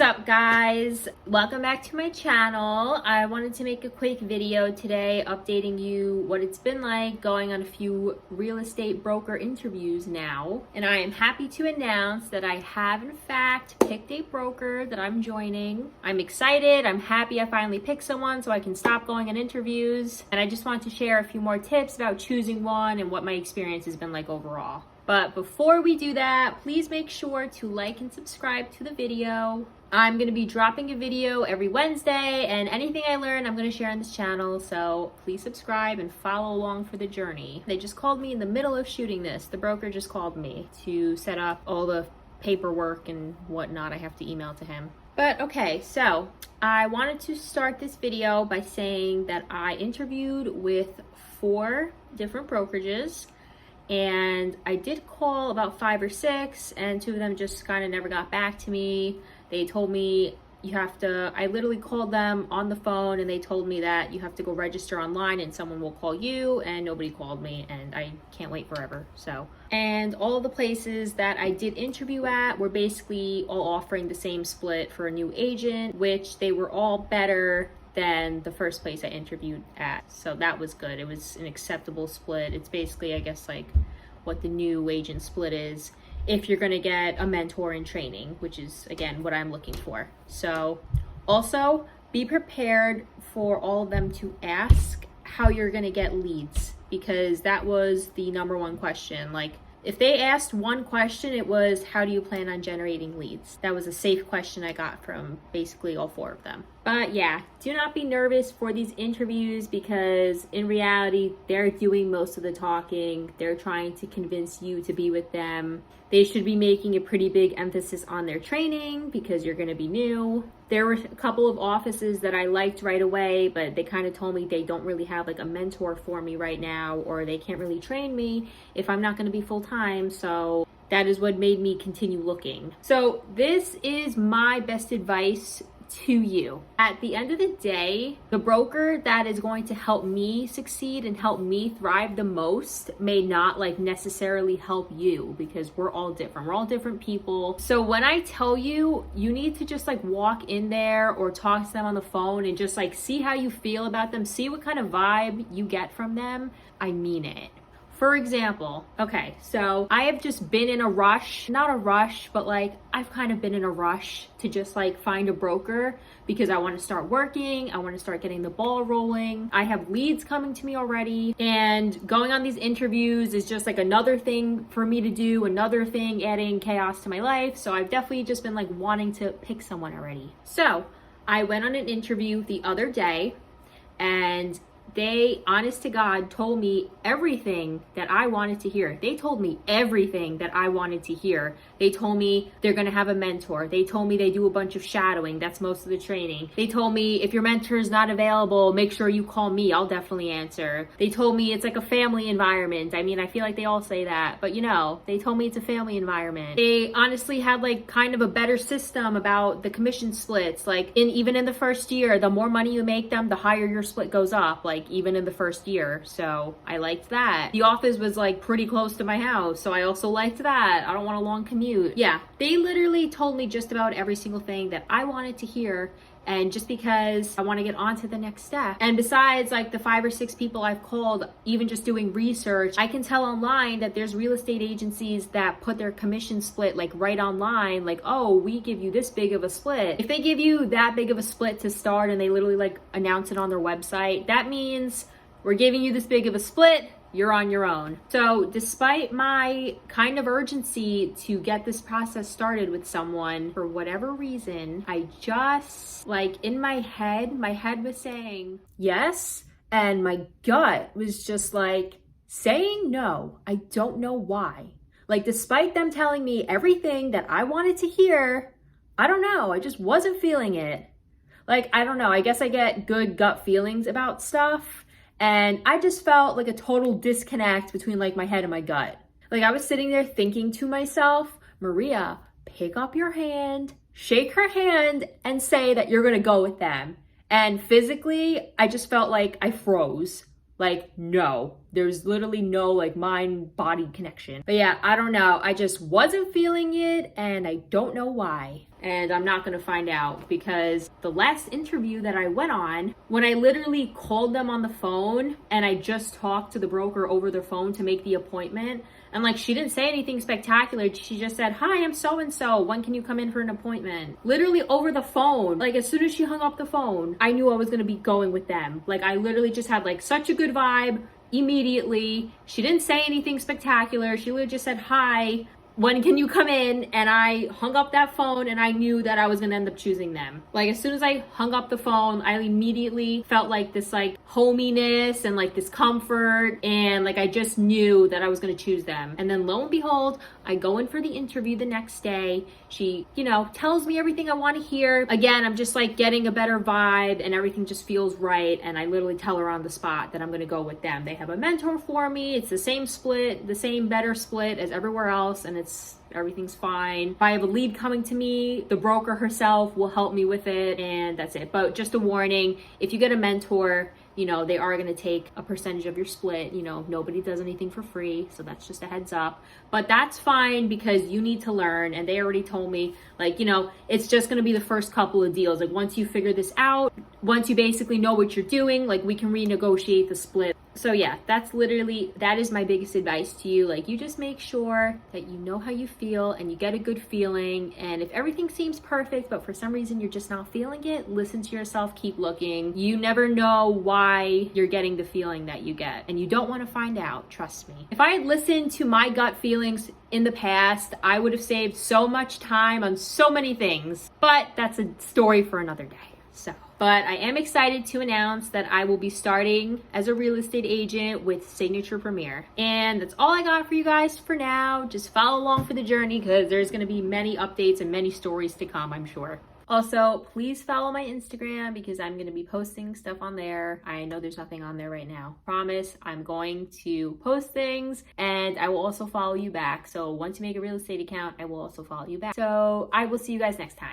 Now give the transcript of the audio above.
up, guys? Welcome back to my channel. I wanted to make a quick video today updating you what it's been like going on a few real estate broker interviews now. And I am happy to announce that I have in fact picked a broker that I'm joining. I'm excited. I'm happy I finally picked someone so I can stop going on interviews. And I just want to share a few more tips about choosing one and what my experience has been like overall. But before we do that, please make sure to like and subscribe to the video. I'm going to be dropping a video every Wednesday, and anything I learn I'm going to share on this channel, so please subscribe and follow along for the journey. They just called me in the middle of shooting this. The broker just called me to set up all the paperwork and whatnot I have to email to him. But okay, so I wanted to start this video by saying that I interviewed with 4 different brokerages. And I did call about 5 or 6, and 2 of them just kind of never got back to me. They told me I literally called them on the phone and they told me that you have to go register online and someone will call you, and nobody called me, and I can't wait forever. And all the places that I did interview at were basically all offering the same split for a new agent, which they were all better than the first place I interviewed at. So that was good. It was an acceptable split. It's basically, I guess, like what the new agent split is if you're gonna get a mentor in training, which is, again, what I'm looking for. So also be prepared for all of them to ask how you're gonna get leads, because that was the #1 question. Like, if they asked one question, it was, how do you plan on generating leads? That was a safe question I got from basically all 4 of them. But yeah, do not be nervous for these interviews, because in reality, they're doing most of the talking. They're trying to convince you to be with them. They should be making a pretty big emphasis on their training because you're gonna be new. There were a couple of offices that I liked right away, but they kind of told me they don't really have like a mentor for me right now, or they can't really train me if I'm not gonna be full-time. So that is what made me continue looking. So this is my best advice to you. At the end of the day, the broker that is going to help me succeed and help me thrive the most may not like necessarily help you, because we're all different. We're all different people. So when I tell you, you need to just like walk in there or talk to them on the phone and just like see how you feel about them, see what kind of vibe you get from them. I mean it. For example, okay, so I have just been in a rush, not a rush, but like I've kind of been in a rush to just like find a broker because I want to start working. I want to start getting the ball rolling. I have leads coming to me already, and going on these interviews is just like another thing for me to do, another thing adding chaos to my life. So I've definitely just been like wanting to pick someone already. So I went on an interview the other day, and they, honest to God, told me everything that I wanted to hear. They told me everything that I wanted to hear. They told me they're gonna have a mentor. They told me they do a bunch of shadowing. That's most of the training. They told me if your mentor is not available, make sure you call me. I'll definitely answer. They told me it's like a family environment. I mean, I feel like they all say that, but you know, they told me it's a family environment. They honestly had like kind of a better system about the commission splits. Like even in the first year, the more money you make them, the higher your split goes up. Like even in the first year. So I liked that. The office was like pretty close to my house, so I also liked that. I don't want a long commute. Yeah, they literally told me just about every single thing that I wanted to hear, and just because I want to get on to the next step. And besides like the 5 or 6 people I've called, even just doing research, I can tell online that there's real estate agencies that put their commission split like right online, like, oh, we give you this big of a split. If they give you that big of a split to start and they literally like announce it on their website, that means we're giving you this big of a split, you're on your own. So despite my kind of urgency to get this process started with someone, for whatever reason, I just, like, in my head was saying yes, and my gut was just like saying no. I don't know why. Like, despite them telling me everything that I wanted to hear, I don't know, I just wasn't feeling it. Like, I don't know, I guess I get good gut feelings about stuff. And I just felt like a total disconnect between like my head and my gut. Like I was sitting there thinking to myself, Maria, pick up your hand, shake her hand, and say that you're gonna go with them. And physically, I just felt like I froze. Like, no, There's literally no like mind-body connection. But yeah, I don't know. I just wasn't feeling it and I don't know why. And I'm not gonna find out because the last interview that I went on, when I literally called them on the phone and I just talked to the broker over the phone to make the appointment, and like she didn't say anything spectacular. She just said, "Hi, I'm so-and-so. When can you come in for an appointment?" Literally over the phone. Like as soon as she hung up the phone, I knew I was gonna be going with them. Like I literally just had like such a good vibe immediately. She didn't say anything spectacular. She literally just said, "Hi, when can you come in?" And I hung up that phone and I knew that I was gonna end up choosing them. Like as soon as I hung up the phone, I immediately felt like this like hominess and like this comfort, and like I just knew that I was gonna choose them. And then lo and behold, I go in for the interview the next day. She, tells me everything I want to hear. Again, I'm just like getting a better vibe and everything just feels right. And I literally tell her on the spot that I'm gonna go with them. They have a mentor for me. It's the same split, the same better split as everywhere else, and everything's fine. If I have a lead coming to me, the broker herself will help me with it, and that's it. But just a warning, if you get a mentor, they are going to take a percentage of your split. Nobody does anything for free, so that's just a heads up. But that's fine because you need to learn, and they already told me, like, it's just going to be the first couple of deals. Like, once you figure this out, once you basically know what you're doing, like, we can renegotiate the split. So yeah, that is my biggest advice to you. Like, you just make sure that you know how you feel and you get a good feeling. And if everything seems perfect, but for some reason you're just not feeling it, listen to yourself, keep looking. You never know why you're getting the feeling that you get, and you don't want to find out, trust me. If I had listened to my gut feelings in the past, I would have saved so much time on so many things, but that's a story for another day. But I am excited to announce that I will be starting as a real estate agent with Signature Premier. And that's all I got for you guys for now. Just follow along for the journey because there's going to be many updates and many stories to come, I'm sure. Also, please follow my Instagram because I'm going to be posting stuff on there. I know there's nothing on there right now. Promise, I'm going to post things, and I will also follow you back. So once you make a real estate account, I will also follow you back. So I will see you guys next time.